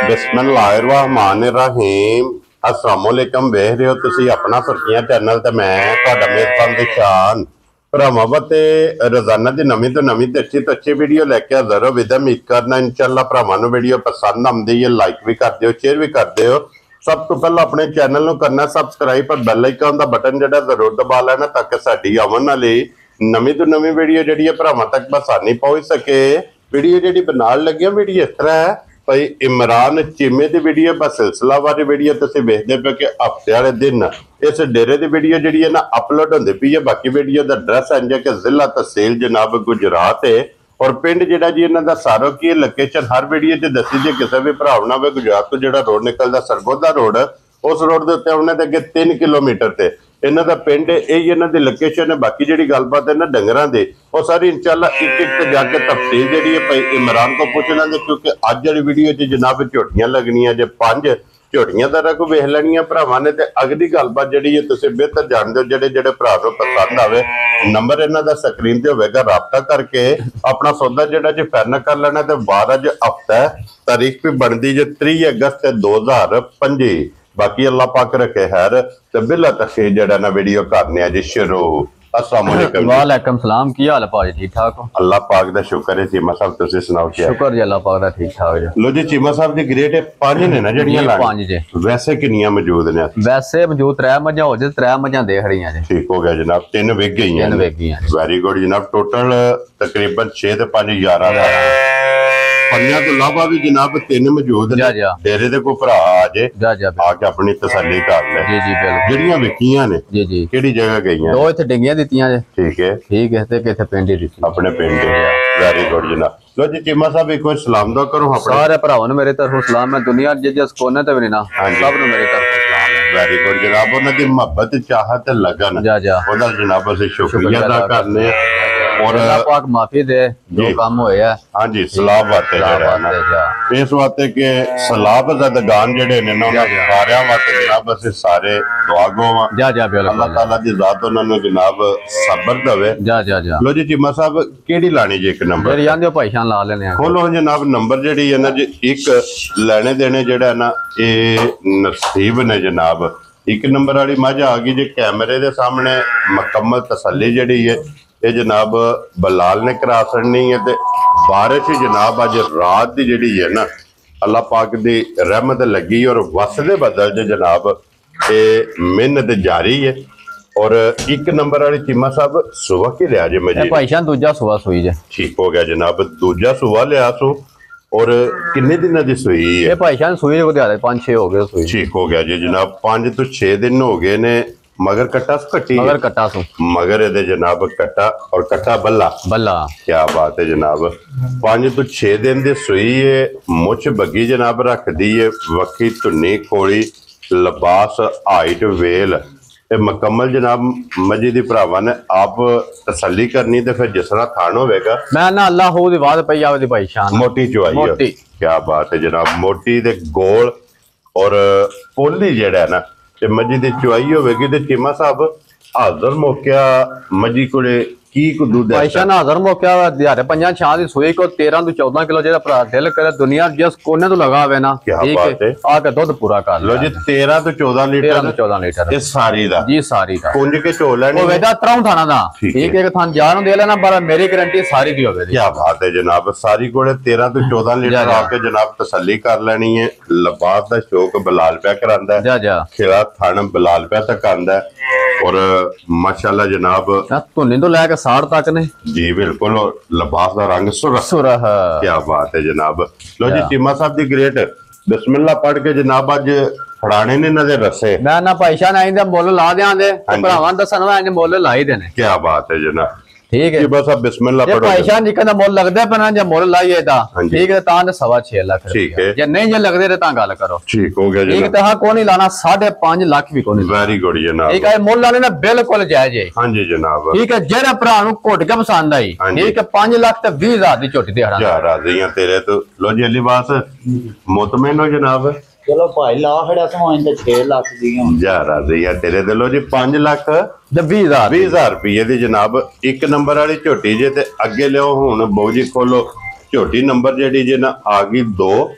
बिस्मिल्लाहिर्रहमानिर्रहीम अस्सलामुअलैकुम वेख रहे हो तुसी अपना सुर्खियां चैनल ते मैं तुहाडा मेजबान दिशान भरावां वास्ते रोजाना दी नवीं तो नवीं ते अच्छी वीडियो लेके हाजिर हो। विद उम्मीद करना इंशाअल्लाह भरावां नूं वीडियो पसंद आउंदी है, लाइक भी कर दिओ, शेयर भी कर दिओ। सब तो पहला अपने चैनल नूं करना सबसक्राइब पर बैल आइकन दा बटन जिहड़ा जरूर दबा लेना ताकि साडी आउण वाली नवीं तो नवीं वीडियो जिहड़ी है भरावां तक आसानी पहुंच सके। वीडियो जिहड़ी बनाउण लगे वीडियो इस तरह है भाई इमरान चीमे की वीडियो बस सिलसिलावार वीडियो तुसीं वेखदे पे कि हफ्ते वाले दिन इस डेरे की वीडियो जी है ना अपलोड होंदी पई है। बाकी वीडियो का एड्रैस इंज है कि जिला तहसील जनाब गुजरात है और पिंड जिहड़ा जी इन्हां दा सारो की लोकेशन हर वीडियो च दसी। जे किसी भी भरा ना होवे गुजरात तो जिहड़ा रोड निकलदा सरगोदा रोड उस रोड के उत्ते उन्हां दे अगे 3 किलोमीटर ते इन्हां दा पिंड यही इन्हां दी लोकेशन है। बाकी जिहड़ी गलबात है ना डंगरां दी वो सारी इंशाअल्लाह एक एक ते जाके तफसील जिहड़ी है भाई इमरान को पूछ लेंगे क्योंकि अज वाली वीडियो च जनाब झोटियां लगनियां जे 5 झोटियां दा रख वेख लैणियां भरावां ने ते अगली गलबात जिहड़ी है तुसीं बेहतर जाणदे हो। जिहड़े जिहड़े भरा नूं पसंद आवे नंबर इन्हां दा स्क्रीन ते होवेगा, राबता करके अपना सौदा जिहड़ा जी फाइनल कर लेना। ते 12 हफ्ता तारीख भी बनदी जे 3 अगस्त 2025। बाकी अल्लाह पाक रखे खैर ते बिला तखीर जड़ा ना वीडियो करने जी शुरू। अस्सलाम वालेकुम। वालेकुम सलाम, की हाल है भाजी? ठीक ठाक हो? अल्लाह पाक दा शुक्र है। चीमा साहब तुसी सुनाओ क्या? शुक्र जी अल्लाह पाक दा ठीक ठाक जी। लो जी चीमा साहब दी ग्रेट है 5 ने ना जड़ियां लाग 5 जी। वैसे कितनियां मौजूद ने? वैसे मौजूद 3 मझां हो जे 3 मझां देख रही हैं जी। ठीक हो गया जनाब, 3 विक गई हैं। 3 विक गई हैं। वेरी गुड जनाब। टोटल तकरीबन 6 ते 5 11 पंजा तो इलावा भी जनाब 3 मौजूद ने। डेरे दे कोई भरा आ जे आके अपनी तसल्ली कर ले। जी जी बिल्कुल। जड़ियां विकियां ने जी जी केड़ी जगह गईयां? 2 इत्थे डिंगियां दित्तियां जे। ठीक है ते किथे पिंड ही दित्ती अपने पिंड। वेरी गुड जनाब। लो जी चीमा साहब एक बार सलाम दो करो अपने सारे भरावां नूं मेरे तरफों सलाम है। दुनिया जिस कोने ते भी ना सब नूं मेरे तरफों सलाम है। वेरी गुड जनाब। उन्हां दी मोहब्बत चाहत लगन ओदा जनाब असीं शुक्रिया अदा करने और अल्लाह पाक माफी दे जो काम होए है। हां जी सलाह वास्ते इस वास्ते के सलाह ज़दगान जेडे ने ना सारे वास्ते जनाब असीं सारे दुआ गो अल्लाह ताला दी जात उन्हां नूं जनाब सब्र देवे। लो जी चीमा साहब केड़ी लानी जी? एक नंबर यार आंदे भाई शान ला लेने खोलो जनाब। नंबर जेडी है ना जी एक लेने देने जेड़ा है ना ये नसीब ने जनाब। एक नंबर वाली मझ आ गई जी कैमरे दे सामने मुकम्मल तसल्ली जेडी है ये जनाब बलाल ने करा छड़नी है। ते बारिश जनाब अज रात की जिहड़ी है ना अल्लाह पाक दी रहमत लगी और वसदे बदल जे जनाब ये मेहनत जारी है। और एक नंबर वाली चीमा साहब सुबह की लिया जे मजी भाईशान दूजा सुबह सुई जे। ठीक हो गया जनाब। दूजा सुबह लिया सो और किन्ने दिन दी सुई है? भाईशान सुई को 5-6 हो गए सुई। ठीक हो गया जी जनाब। 5 तो 6 दिन हो गए ने। मगर कट्टा कट्टी मगर कट्टा सो मगर ये जनाब कट्टा और कट्टा बल्ला बल्ला। क्या बात है जनाब। 5 तो 6 दिन दी सुई है। मुछ बगी जनाब रख दी है। वक्की धुनी कोली लिबास हाइट वेल ये मुकम्मल जनाब मजी दी भरावां ने आप तसल्ली करनी ते फिर जिस तरह थान होवेगा मैं ना अल्लाह हो दी बात पई आवे दी भाई शान मोटी चुआई है। क्या बात है जनाब। मोटी दे गोल और पोली जेड़ा है ना ते मजी दी चुआई होवेगी ते चीमा साहब हाजर मौका मजी कोले की को दूध है भाईशान हाजर मौका दिहाड़े 5-6 दी सुई को 13 तो 14 किलो जेड़ा भरा दिल करे दुनिया जिस कोने तो लगावे ना ठीक है आके दूध पूरा कर लो जी 13 तो 14 लीटर ये सारी दा जी सारी दा कुंज के चो लेनी ओ वेदा त्रौं थाना दा ठीक है थान जान दे लेना पर मेरी गारंटी सारी दी होवे। क्या बात है जनाब। सारी कोले 13 तो 14 लीटर आके जनाब तसल्ली कर लेनी है। लबास दा शौक बलाल पे करांदा है खिला थान बलाल पे तक आंदा है और माशाल्लाह जनाब धुनी तो लैके साड़ तक ने जी बिल्कुल। लिबास का रंग सुरह। क्या बात है जनाब। लो जी चीमा साहब दी ग्रेट बिस्मिल्लाह पढ़ के जनाब अज फड़ाने ने नजर रसे मैं ना पैसा नहीं दे मुल ला देंगे भरावां दसन मुल लाई देने। क्या बात है जनाब। ठीक है बस अब बिस्मिल्लाह पढ़ो। पैसा निकलदा मुल लगदे पर ना जे मुल लाइए दा ठीक है तां 6.5 लाख ठीक है जे नहीं जे लगदे रे तां गल करो। ठीक हो गया ठीक ता कोनी लाना 5.5 लाख भी कोनी। वेरी गुड जनाब। ठीक है मुल लाने ना बिल्कुल जायज है। हां जी जनाब। ठीक है जेरा भरा नु घुट के पसंद आई ठीक है 5 लाख ते 20 हज़ार दी झोटी दे हरा जा राजी हां तेरे तो। लो जी अली बास मुतमिन हो जनाब। चलो भाई ला खड़ा समान ते 6 लाख दी जा राजी है तेरे ते। लो जी 5 लाख ते 20 हज़ार रुपये दी जनाब एक नंबर वाली झोटी जे ते अगे लियो हुन बहु जी खोलो झोटी नंबर जेडी जे ना आ गई 2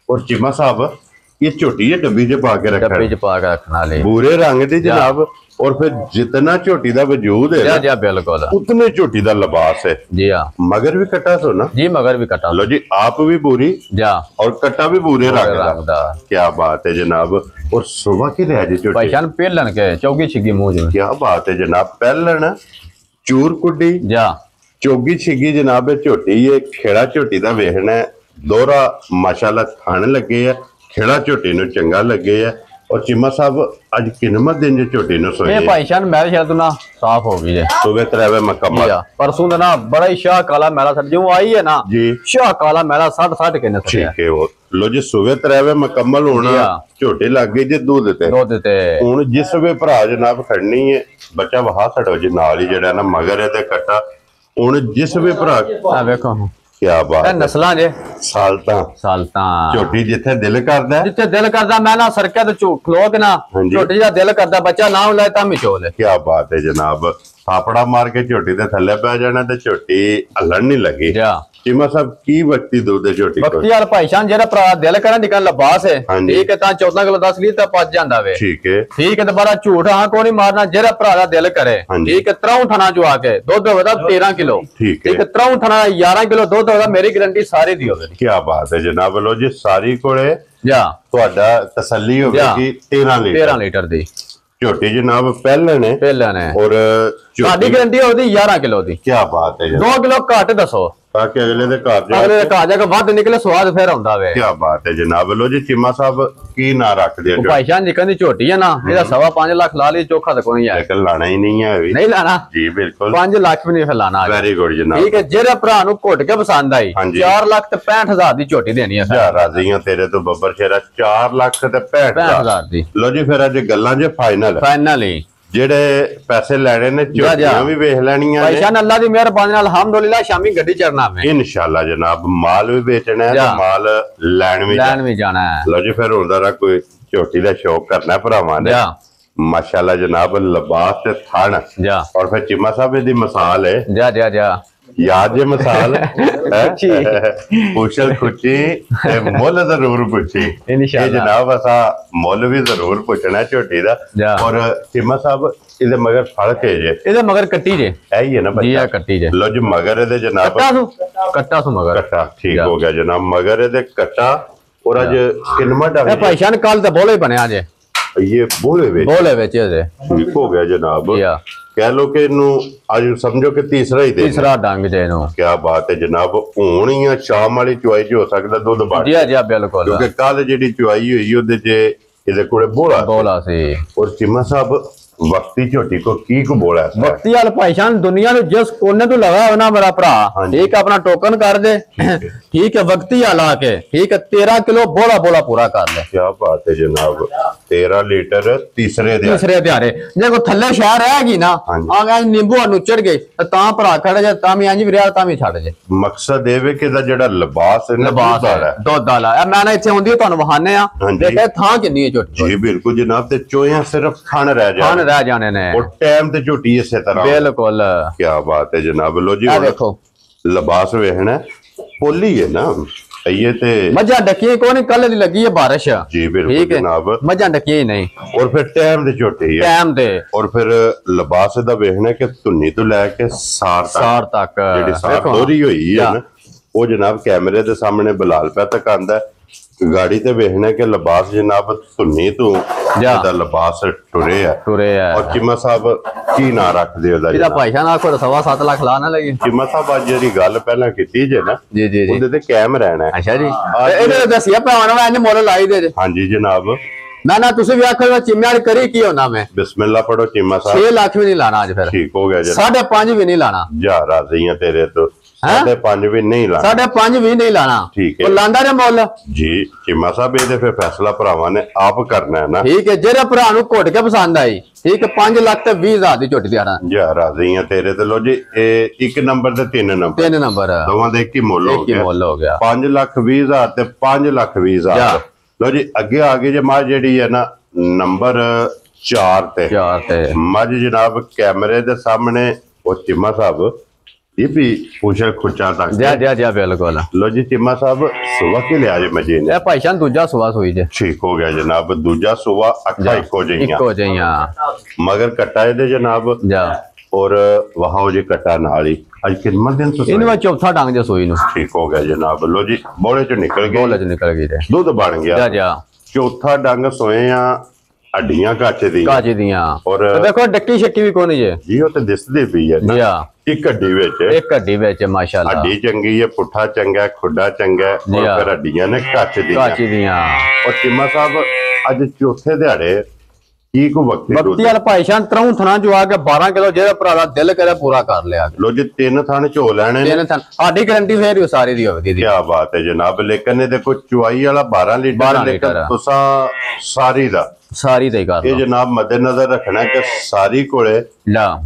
और चिमा साहब ये छोटी है डब्बी च पा के रखना डब्बी च पा के रखना ले भूरे रंग दी जनाब और फिर जितना झोटी दा वजूद है जी जी बिल्कुल उतने झोटी दा लिबास है जी हाँ मगर भी कटा सो ना जी मगर भी कटा लो जी आप भी पूरी जा और कटा भी पूरे रंग दा क्या बात है जनाब और सुबह की रह जी झोटी पहचान पेलन के चौकी छिगी मुंह जो क्या बात है जनाब पहलन चूर कुड्डी जा चौगी छिगी जनाब झोटी ये खेड़ा झोटी दा वेखना दोहरा माशाल्लाह थान लगे है खेड़ा झोटी नु चंगा लगे है और चिमा साहब आज किनमा दिन जो झोटी नु सोई ये पहचान मैल शायद ना साफ हो गई है सुबह तरह मकम्मल परसों ना बड़ा ही शाह काला मैला सट जो आई है ना जी शाह काला मैला 60 के न ठीक है वो लो जी सुबह तरह मकम्मल होना झोटी लग गई जे दूध ते हुन जिस वे भरा जनाब खड़नी है बच्चा वहा छड़ो जी नाल ही जेड़ा ना मगर है ते कट्टा हुन जिस वे भरा देखो क्या बात नस्लां जे सालता झोटी जिथे दिल करदा जिथे दिल करदा मैं ना सरके ते खलो के ना झोटी दा दिल करदा बच्चा नाम ले तां मिचोल क्या बात है जनाब थापड़ा मार के झोटी दे थल्ले पै जाना ते झोटी हलन नहीं लगी चिमा साहब की वक्ती दूध है झोटी को वक्ती यार भाईशान जेड़ा भरा दिल करन निकल लबास है ठीक है तां 14 किलो 10 लीटर पच जांदा वे ठीक है ते बड़ा झूठ हां को नहीं मारना जेड़ा भरा दा दिल करे ठीक है 63 थना जो आके दूध होदा 13 किलो ठीक है 63 थना 11 किलो दूध होदा मेरी गारंटी सारी दी होवे क्या बात है जनाब लो जी सारी कोले जा ਤੁਹਾਡਾ तसल्ली होगी 13 लीटर दी झोटी जनाब पहले ने और साडी गारंटी होदी 11 किलो दी क्या बात है 2 किलो घट दसो ताकि अगले दे घर जाके वध निकले स्वाद फिर आंदा वे क्या बात है जनाब लो जी चिमा साहब की ना रख दिया भाईशान जिकन दी झोटी है ना एदा 5.5 लाख ला ली चोखा तो कोई है लेकिन लाना ही नहीं है नहीं लाना जी बिल्कुल 5 लाख भी नहीं लाना वेरी गुड जनाब ठीक है जेरे भरा नु घुट के पसंद आई 4 लाख ते 65,000 दी झोटी देनी है यार राजीयां तेरे तो बब्बर शेरा 4 लाख ते 65,000 दी लो जी फिर अज गल्लां जे फाइनल ही जेड़े पैसे लेने ने झोटियां भी वेख लेनियां ने भाईशान अल्लाह दी मेहरबानी नाल अल्हम्दुलिल्लाह शामी गड्डी चढ़ना है इंशाल्लाह जनाब माल भी बेचना है माल लैन भी जाना है लो जी फिर हुंदा रा कोई झोटी दा शौक करना भरावां ने माशाल्लाह जनाब लिबास ते थान और फिर चिमा साहब दी मिसाल है जा याद जे मिसाल पूछल खुची मुल जरूर पूछी ये जनाब असा मुल भी जरूर पूछना झोटी दा और चिमा साहब इदे मगर फर्क है जे इदे मगर कट्टी जे ऐही है ना जी आ कट्टी जे लो जी मगर इदे जनाब कट्टा सु मगर कट्टा ठीक हो गया जनाब मगर इदे कट्टा और आज किनमा डा ए भाईशान कल ते बोले बनया जे ये बोले बेच ठीक हो गया जनाब कह लो कि अज समझो कि तीसरा डंग जे क्या बात है जनाब हुण ही शाम वाली चुआई च हो सकता दुध बढ़ जी बिल्कुल क्योंकि कल जी चुआई हुई ओदे च इहदे कोले बोला सी और चिमा साहब वक्ती झोटी को की को बोला वक्ती वाल भाईशान दुनिया में जिस कोने तो लगा हो ना मेरा भरा ठीक है अपना टोकन कर दे ठीक है वक्ती वाला के ठीक है 13 किलो बोला पूरा कर ले क्या बात है जनाब 13 लीटर तीसरे दिहाड़े जे को थल्ले शहर रहेगी ना आ नींबू नुचड़ गए ता भरा खड़े जे ता भी इंज भी रिया ता भी छड़ जे मकसद ए वे कि दा जेड़ा लिबास है दुध वाला मैं ना इथे हुंदी तुहानू वहाने आ देखे थां किन्नी है झोटी जी बिल्कुल जनाब ते चोया सिर्फ खान रह जाने ने और टाइम ते झोटी इसे तरह बिल्कुल क्या बात है जनाब लो जी देखो लिबास वेखना पोली है ना ये ते मजा डकी को नहीं कल दी लगी है बारिश जी बिल्कुल जनाब मजा डकी नहीं और फिर टाइम ते झोटी है टाइम ते और फिर लिबास दा वेखना कि धुन्नी तो लेके सार तक जेडी सार दोरी हुई है ना वो जनाब कैमरे दे सामने बिलाल पे तक आंदा गाड़ी ते वेखना कि लिबास जनाब धुन्नी तो दा लिबास टुरे है और चिमा साहब की ना रख दे ओदा इदा भाईशान आखो 7.5 लाख ला ना लगी चिमा साहब आज जेडी गल पहला कीती जे ना जी ओदे ते कायम रहना है अच्छा जी इधर दसिया भरावां ने मोल लाई दे हां जी जनाब ना ना तुसी भी आखो चिम्मे वाली करी की होना मैं बिस्मिल्लाह पढ़ो चिमा साहब 6 लाख भी नहीं लाना आज फिर ठीक हो गया जी 5.5 भी नहीं लाना जा राजी है तेरे तो 5.5 भी नहीं लाना 5.5 भी नहीं लाना ठीक है लांदा ने मोल जी चिमा साहब ये फिर फैसला भरावां ने आप करना है ना ठीक है जेरे भरा नु घोट के पसंद आई ठीक है 5 लाख ते 20,000 दी झोटी दियाना जा राजी है तेरे ते लो जी एक नंबर ते 3 नंबर दोवां दे एक ही मोल हो गया 5 लाख 20,000 ते 5 लाख 20,000 लो जी आगे जे मां जेडी है ना नंबर 4 ते मज जनाब कैमरे दे सामने और चिमा साहब ये भी पूछा खुचा तक जा बिल्कुल। लो जी चिम्मा साहब सुबह के लिया मजे ने भाई शान दूजा सुबह सोई जे ठीक हो गया जनाब दूजा सुबह अखा इको जइया मगर कट्टा है जनाब जा और वहां जी कट्टा नाली आज कितना दिन तो इनवा चौथा डांग जे सोई नु ठीक हो गया जनाब लो जी बोले चो निकल गए दूध बन गया जा चौथा डंग सोए आ हड्डियां काचे दियां और देखो डक्की शक्की भी कोनी जे जी वो तो दिसदी पई है जी हां एक हड्डी विच माशाल्लाह हड्डी चंगी है पुट्ठा चंगा है खुड्डा चंगा है और फिर हड्डियां ने काचे दियां और चिम्मा साहब आज चौथे दिहाड़े की को वक्ती यार भाई शान त्रऊ थना जो आके 12 किलो जेदा भरा दा दिल करे पूरा कर लिया लो जी 3 थाने झो लेने 3 थान साडी गारंटी फेर ही सारी दी होगी क्या बात है जनाब लेकिन ये देखो चुवाई वाला 12 लीटर तुसा सारी दा ही कर ये जनाब मद्देनजर रखना कि सारी कोले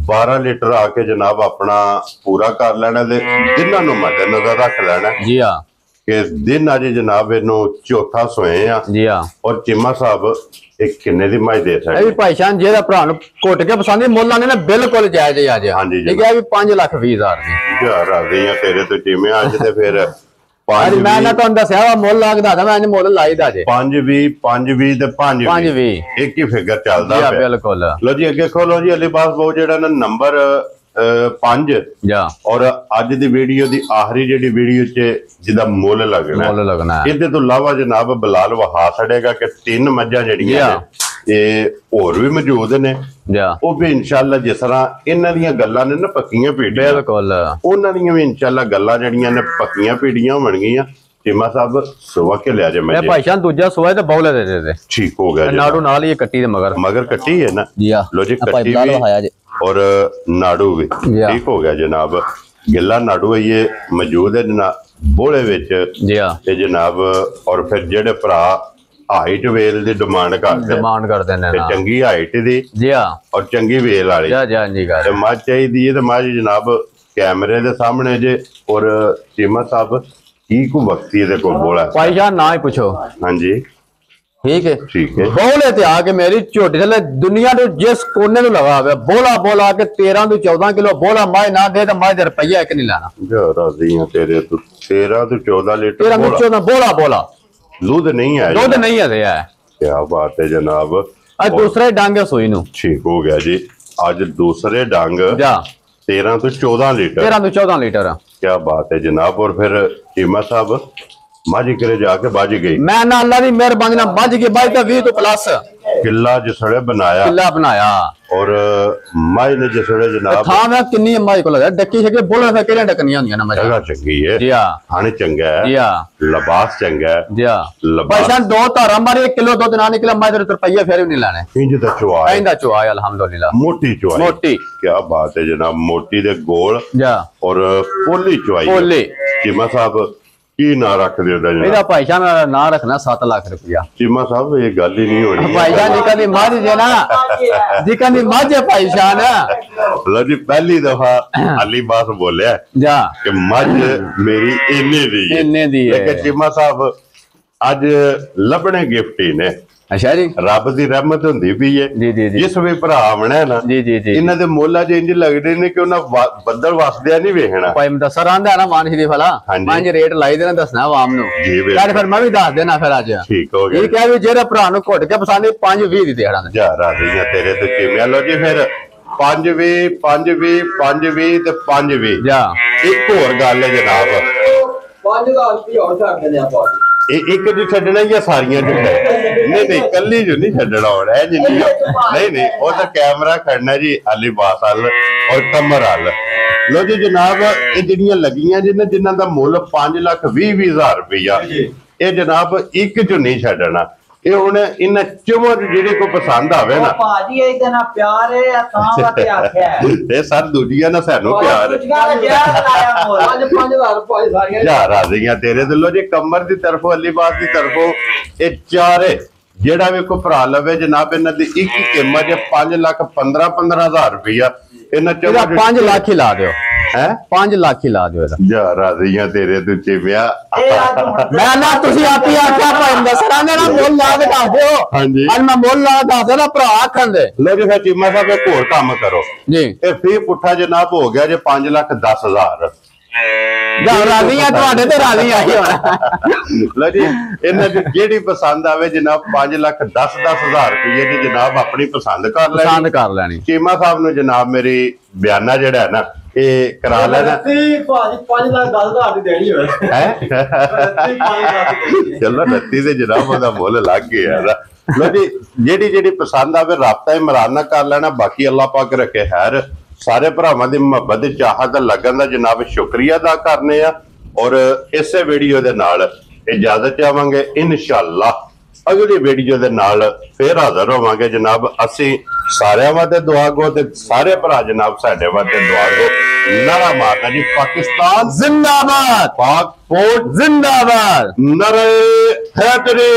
12 लीटर आके जनाब अपना पूरा कर लेना दे जिन्हां नु मद्देनजर रख लेना जी हां कि दिन आज जनाब इनु चौथा सोए आ जी हां और चिम्मा साहब एक किन्ने दी माई दे सकदे ए भाई शान जेदा भरा नु घुट के पसंद मोल्ला ने ना बिल्कुल जायज है आज हां जी ठीक है भी 5,20,000 दी यार आ गई तेरे तो चिम्मे आज ते फिर आज मैं ना तो दस्या मोल लगदा था मैं मोल लाई दा जे 520 ते 520 एक ही फिगर चलदा है बिल्कुल लो जी अगे खोलो जी अलीबास बहु जेड़ा ना नंबर 5 और अज दी वीडियो दी आखिरी जेडी वीडियो च जिदा मोल लगना इहदे तो इलावा जनाब बिलाल वहा छड़ेगा कि 3 मज्जां जेड़ियां ये और भी मौजूद ने वो भी इंशाल्लाह जिस तरह इन्हां दीयां गल्लां ने ना पक्कियां पीढ़ियां बिल्कुल उन्हां दीयां भी इंशाल्लाह गल्लां जेड़ियां ने पक्कियां पीढ़ियां होणगीਆਂ चिम्मा साहब सुबह के लिया जे मैं भाई शान दूजा सुबह ते बौले दे ठीक हो गया नाड़ू नाल ही कट्टी दे मगर कट्टी है ना जी हां लो जी कट्टी भी और नाड़ू भी ठीक हो गया जनाब गिला नाड़ू है ये मौजूद है जनाब बोले विच जी हां ते जनाब और फिर जेड़े भरा हाइट वेल दी डिमांड करदे ने चंगी हाइट दी जी हां और चंगी वेल वाली जी ते मझ चाहिदी है ते मझ जनाब कैमरे दे सामने जे और चिम्मा साहब की को वक्ती दे को बोला भाई जान ना ही पूछो हां जी ठीक है बोले ते आके मेरी झोटी थले दुनिया दे जिस कोने नु लगा हुआ बोला के 13 तो 14 किलो बोला मैं ना दे तो मैं रुपया एक नहीं लाना जो राजियां तेरे तो 13 तो 14 लीटर 13 तो 14 बोला दूध नहीं है क्या बात है जनाब आज दूसरे डांग सोई नु ठीक हो गया जी आज दूसरे डांग 13 तो 14 लीटर क्या बात है जनाब और फिर चिम्मा साहब माजी करे जाके बाजी गई मैं ना अल्लाह दी मेहरबानी ना बाजी के बाजी तो 20 तो प्लस किला जिसड़े बनाया और माई ने जिसड़े जनाब था मैं किन्नी माई को लगा डक्की शके बोलने से केड़े डकनियां होंदियां ना जगह चंगी है जी हां खाने चंगा है जी हां लिबास चंगा है जी हां पैसा दो तारा मारे 1 किलो दूध ना निकला मैं रुपया फिर भी नहीं लाने इंज दा चुआ अल्हम्दुलिल्लाह मोटी क्या बात है जनाब मोटी दे गोल जा और पोली चुआई चिम्मा साहब की ना रख दे मेरा भाईजान ना रखना 7 लाख रुपया चिम्मा साहब ये गल ही नहीं होनी भाईजान जी कदी मज जे ना जी कदी मज है भाईजान लो जी पहली दफा अली बास बोलिया जा कि मज मेरी इन्ने दी है लेकिन चिम्मा साहब आज लबने गिफ्ट ही ने अच्छा जी रब दी रहमत हुंदी भी है जी जिस भी भरा आना है ना इन्हां दे मोला जे इंज लगदे ने कि उन्हां बदल वसदे नहीं वेखना भाई दसर आंदा ना मान शरीफ वाला मैं रेट लाई देना दसना आवाम नु यार फिर मैं भी दस देना फिर आज ठीक हो गया ये क्या भी जेड़ा भरा नु घुट के पसंद 5-20 दी देड़ा जा राजियां तेरे ते चिम्या लो जी फिर 5-20 ते 5-20 जा एक और गल है जनाब 5000 रुपये और छाड़ देने आप एक जो छड़ना या सारियां जो नहीं कल्ली जो नहीं छड़ना होना है जी नहीं वो तो कैमरा खड़ना जी अली बास हल और कमर हल लो जी जनाब ये जिहड़ियां लगियां जिन्हां दा मुल 5,20,000 रुपया ये जनाब एक जो नहीं छड़ना ये हुण इन्हां चों जेहड़े को पसंद आवे ना भाजी एक ना प्यार है या तां वाते आख्या है ये सर दूजियां ना सानू प्यार है जा राजियां तेरे ते लो जी कमर दी तरफों अली बास दी तरफों ये चारे जेड़ा भी को भरा लवे जनाब इन्हां दी एक कीमत है 5,15,000 रुपया इन्हां चों 5 लाख ही ला दियो है 5 लाख ही ला दो जा राजियां तेरे तू चिमिया मैं ना तुसी आपी आख्या पैंदा सरा ने ना मोल ला के दस दियो हां जी आज मैं मोल ला दस देना भरा आखन दे लो जी फिर चिम्मा साहब एक होर काम करो जी ये फी पुठा जनाब हो गया जे 5,10,000 राजी है तुहाडे ते राजी आई होना लो जी इन्हां दी जेड़ी पसंद आवे जनाब 5,10,10,000 रुपये दी जनाब अपनी पसंद कर लेनी चीमा साहब नु जनाब मेरी बयाना जेड़ा है ना ये करा लेना भाजी 5,10,000 दी देनी होवे चलो 29 दे जनाब ओदा मुल लग गया लो जी जेड़ी जेड़ी पसंद आवे राबता इमरान नाल कर लेना बाकी अल्लाह पाक रखे खैर सारे भरावां दी मुहब्बत चाहत लगन दा जनाब शुक्रिया अदा करने और इसे वीडियो दे नाल इजाजत चाहांगे इंशाअल्लाह अगली वीडियो दे नाल फिर हाजिर होवांगे जनाब असी सारियां वास्ते दुआ गो ते सारे भरा जनाब साडे वास्ते दुआ गो नारा मारना जी पाकिस्तान जिंदाबाद पाक फौज जिंदाबाद नारे हैदरी